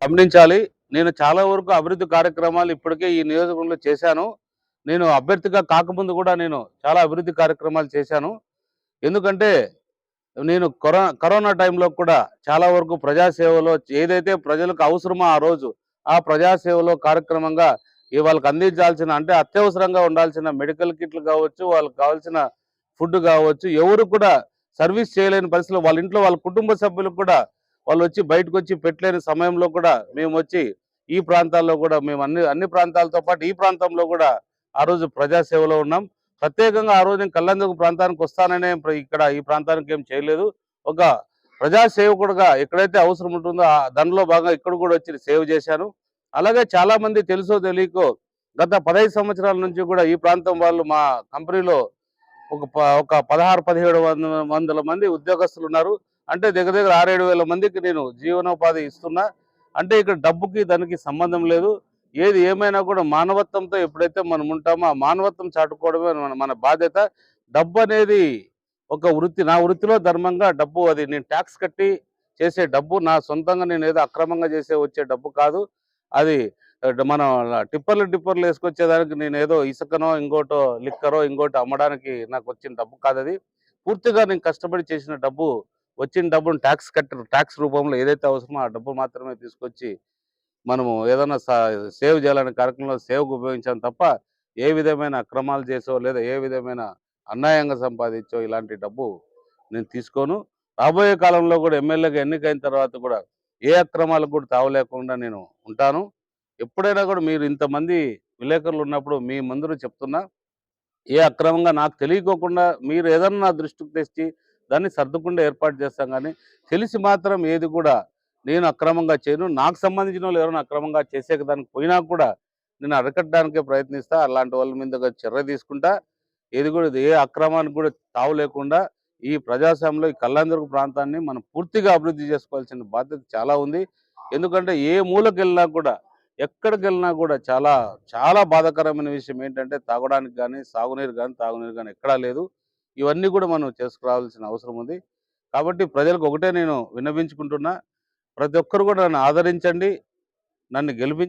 గమనించాలి. నేను చాలా వరకు అభివృద్ధి కార్యక్రమాలు ఇప్పటికే ఈ నియోజకవర్గంలో చేశాను. నేను అభ్యర్థిగా కాకముందు కూడా నేను చాలా అభివృద్ధి కార్యక్రమాలు చేశాను. ఎందుకంటే నేను కరోనా టైంలో కూడా చాలా వరకు ప్రజాసేవలో ఏదైతే ప్రజలకు అవసరమో ఆ రోజు, ఆ ప్రజాసేవలో కార్యక్రమంగా వాళ్ళకి అందించాల్సిన అంటే అత్యవసరంగా ఉండాల్సిన మెడికల్ కిట్లు కావచ్చు, వాళ్ళకి కావాల్సిన ఫుడ్ కావచ్చు, ఎవరు కూడా సర్వీస్ చేయలేని పరిస్థితిలో వాళ్ళ ఇంట్లో వాళ్ళ కుటుంబ సభ్యులకు కూడా వాళ్ళొచ్చి బయటకొచ్చి పెట్టలేని సమయంలో కూడా మేమొచ్చి ఈ ప్రాంతాల్లో కూడా మేము అన్ని ప్రాంతాలతో పాటు ఈ ప్రాంతంలో కూడా ఆ రోజు ప్రజాసేవలో ఉన్నాం. ప్రత్యేకంగా ఆ రోజు నేను కల్లందుకు ప్రాంతానికి వస్తాననే ఇక్కడ ఈ ప్రాంతానికి ఏం చేయలేదు. ఒక ప్రజా సేవకుడుగా ఎక్కడైతే అవసరం ఉంటుందో దానిలో భాగంగా ఇక్కడ కూడా వచ్చి సేవ చేశాను. అలాగే చాలా మంది తెలుసో తెలియకో గత 15 సంవత్సరాల నుంచి కూడా ఈ ప్రాంతం వాళ్ళు మా కంపెనీలో ఒక 16, 17 వందల మంది ఉద్యోగస్తులున్నారు. అంటే దగ్గర దగ్గర 6, 7 వేల మందికి నేను జీవనోపాధి ఇస్తున్నా. అంటే ఇక్కడ డబ్బుకి దానికి సంబంధం లేదు. ఏది ఏమైనా కూడా మానవత్వంతో ఎప్పుడైతే మనం ఉంటామో, ఆ మానవత్వం చాటుకోవడమే మన మన బాధ్యత. డబ్బనేది ఒక వృత్తి. నా వృత్తిలో ధర్మంగా డబ్బు అది నేను టాక్స్ కట్టి చేసే డబ్బు. నా సొంతంగా నేనేదో అక్రమంగా చేసే వచ్చే డబ్బు కాదు. అది మనం డిప్పర్లు ఏసుకొచ్చేదానికి నేనేదో ఇసుకనో, ఇంకోటో లిక్కరో, ఇంకోటో అమ్మడానికి నాకొచ్చిన డబ్బు కాదది. పూర్తిగా నేను కష్టపడి చేసిన డబ్బు. వచ్చిన డబ్బును టాక్స్ రూపంలో ఏదైతే అవసరమో ఆ డబ్బు మాత్రమే తీసుకొచ్చి మనము ఏదన్నా సేవ్ చేయాలనే కార్యక్రమంలో సేవ్‌కు ఉపయోగించాం తప్ప, ఏ విధమైన అక్రమాలు చేసో, లేదా ఏ విధమైన అన్యాయంగా సంపాదించో ఇలాంటి డబ్బు నేను తీసుకోను. రాబోయే కాలంలో కూడా ఎమ్మెల్యేగా ఎన్నికైన తర్వాత కూడా ఏ అక్రమాలకు కూడా తావులేకుండా నేను ఉంటాను. ఎప్పుడైనా కూడా మీరు ఇంతమంది విలేకరులు ఉన్నప్పుడు మీ ముందర చెప్తున్నా, ఏ అక్రమంగా నాకు తెలియకోకుండా మీరు ఏదన్నా నా దృష్టికి తెచ్చి దాన్ని సర్దుకుండా ఏర్పాటు చేస్తాం గానీ, తెలిసి మాత్రం ఏది కూడా నేను అక్రమంగా చేయను. నాకు సంబంధించినోళ్ళు ఎవరైనా అక్రమంగా దానికి పోయినా కూడా నేను అరికట్టడానికే ప్రయత్నిస్తా. అలాంటి వాళ్ళ మీద చర్య తీసుకుంటా. ఏది కూడా ఏ అక్రమానికి కూడా తావు లేకుండా ఈ ప్రజాస్వామ్యంలో ఈ కల్లందుర్గు ప్రాంతాన్ని మనం పూర్తిగా అభివృద్ధి చేసుకోవాల్సిన బాధ్యత చాలా ఉంది. ఎందుకంటే ఏ మూలకెళ్ళినా కూడా, ఎక్కడికెళ్ళినా కూడా చాలా, చాలా బాధాకరమైన విషయం ఏంటంటే తాగడానికి గానీ, తాగునీరు గానీ ఎక్కడా లేదు. ఇవన్నీ కూడా మనం చేసుకురావాల్సిన అవసరం ఉంది. కాబట్టి ప్రజలకు ఒకటే నేను విన్నవించుకుంటున్నా. ప్రతి ఒక్కరు కూడా నన్ను ఆదరించండి. నన్ను